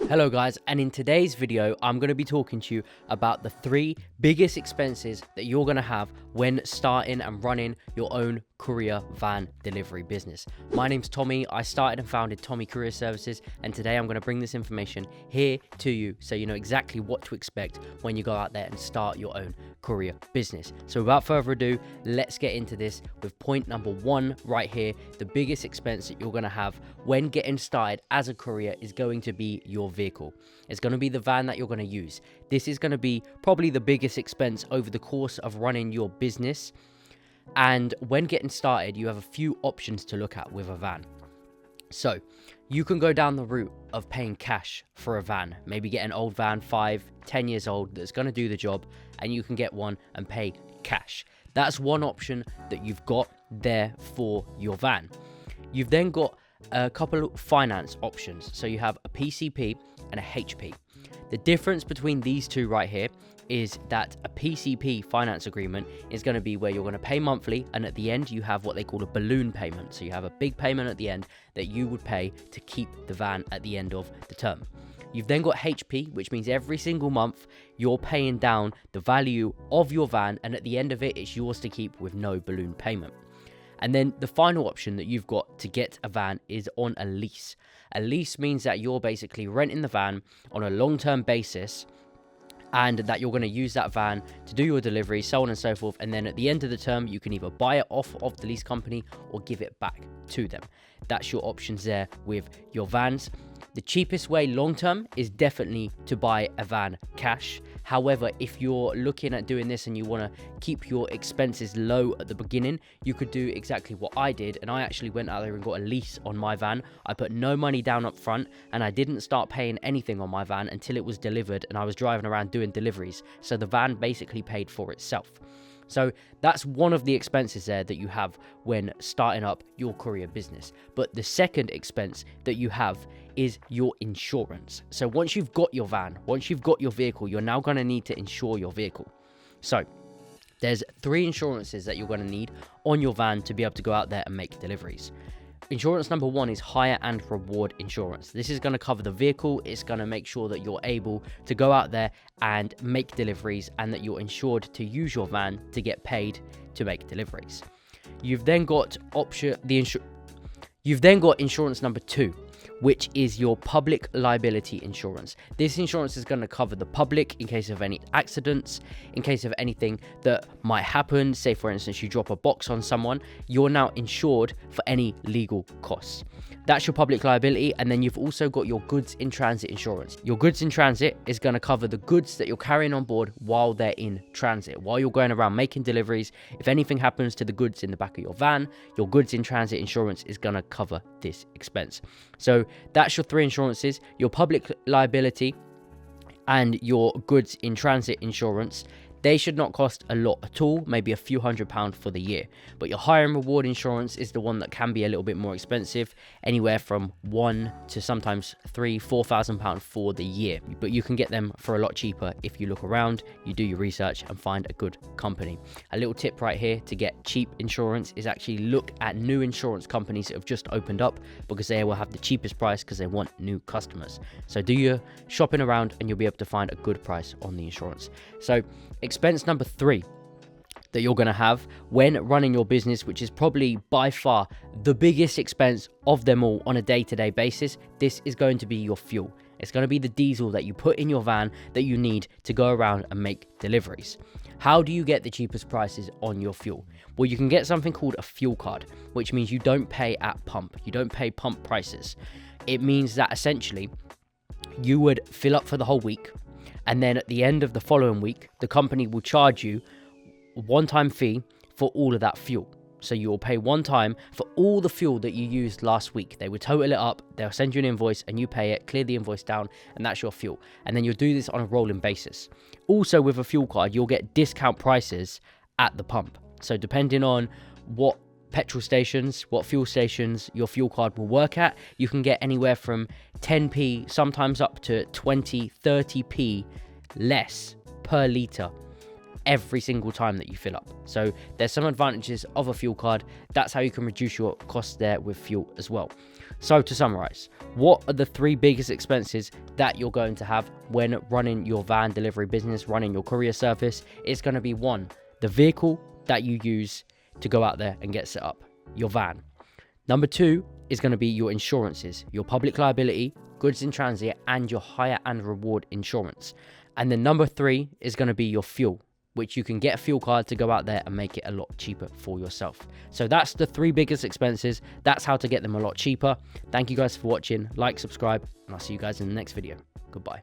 Hello guys, and in today's video I'm going to be talking to you about the 3 biggest expenses that you're going to have when starting and running your own courier van delivery business. My name's Tommy. I started and founded Tommy Courier Services, and today I'm going to bring this information here to you so you know exactly what to expect when you go out there and start your own courier business. So without further ado, let's get into this with point number 1 right here. The biggest expense that you're going to have when getting started as a courier is going to be your vehicle. It's going to be the van that you're going to use. This is going to be probably the biggest expense over the course of running your business. And when getting started, you have a few options to look at with a van. So you can go down the route of paying cash for a van, maybe get an old van, 5-10 years old, that's going to do the job, and you can get one and pay cash. That's one option that you've got there for your van. You've then got a couple of finance options. So you have a PCP and a HP. The difference between these two right here is that a PCP finance agreement is going to be where you're going to pay monthly, and at the end you have what they call a balloon payment. So you have a big payment at the end that you would pay to keep the van at the end of the term. You've then got HP, which means every single month you're paying down the value of your van, and at the end of it, it's yours to keep with no balloon payment. And then the final option that you've got to get a van is on a lease. A lease means that you're basically renting the van on a long-term basis, and that you're going to use that van to do your delivery, so on and so forth. And then at the end of the term, you can either buy it off of the lease company or give it back to them. That's your options there with your vans. The cheapest way long term is definitely to buy a van cash. However, if you're looking at doing this and you want to keep your expenses low at the beginning, you could do exactly what I did. And I actually went out there and got a lease on my van. I put no money down up front, and I didn't start paying anything on my van until it was delivered, and I was driving around doing deliveries. So the van basically paid for itself. So that's one of the expenses there that you have when starting up your courier business. But the second expense that you have is your insurance. So once you've got your van, once you've got your vehicle, you're now going to need to insure your vehicle. So there's 3 insurances that you're going to need on your van to be able to go out there and make deliveries. Insurance number 1 is hire and reward insurance. This is going to cover the vehicle. It's going to make sure that you're able to go out there and make deliveries, and that you're insured to use your van to get paid to make deliveries. You've then got insurance number 2, which is your public liability insurance. This insurance is going to cover the public in case of any accidents, in case of anything that might happen. Say, for instance, you drop a box on someone, you're now insured for any legal costs. That's your public liability. And then you've also got your goods in transit insurance. Your goods in transit is going to cover the goods that you're carrying on board while they're in transit, while you're going around making deliveries. If anything happens to the goods in the back of your van, your goods in transit insurance is going to cover this expense. So that's your 3 insurances: your public liability and your goods in transit insurance. They should not cost a lot at all, maybe a few £100 for the year. But your hire and reward insurance is the one that can be a little bit more expensive, anywhere from £1,000 to sometimes £3,000-4,000 for the year. But you can get them for a lot cheaper if you look around, you do your research and find a good company. A little tip right here to get cheap insurance is actually look at new insurance companies that have just opened up, because they will have the cheapest price because they want new customers. So do your shopping around and you'll be able to find a good price on the insurance. So expense number 3 that you're going to have when running your business, which is probably by far the biggest expense of them all on a day-to-day basis, this is going to be your fuel. It's going to be the diesel that you put in your van that you need to go around and make deliveries. How do you get the cheapest prices on your fuel? Well, you can get something called a fuel card, which means you don't pay at pump. You don't pay pump prices. It means that essentially you would fill up for the whole week, and then at the end of the following week, the company will charge you a one-time fee for all of that fuel. So you will pay one time for all the fuel that you used last week. They will total it up, they'll send you an invoice and you pay it, clear the invoice down, and that's your fuel. And then you'll do this on a rolling basis. Also with a fuel card, you'll get discount prices at the pump. So depending on what petrol stations, what fuel stations your fuel card will work at, you can get anywhere from 10p, sometimes up to 20, 30p less per litre every single time that you fill up. So there's some advantages of a fuel card. That's how you can reduce your costs there with fuel as well. So to summarize, what are the 3 biggest expenses that you're going to have when running your van delivery business, running your courier service? It's going to be 1, the vehicle that you use to go out there and get set up, your van. Number 2 is going to be your insurances, your public liability, goods in transit, and your hire and reward insurance. And then number 3 is going to be your fuel, which you can get a fuel card to go out there and make it a lot cheaper for yourself. So that's the 3 biggest expenses. That's how to get them a lot cheaper. Thank you guys for watching. Like, subscribe, and I'll see you guys in the next video. Goodbye.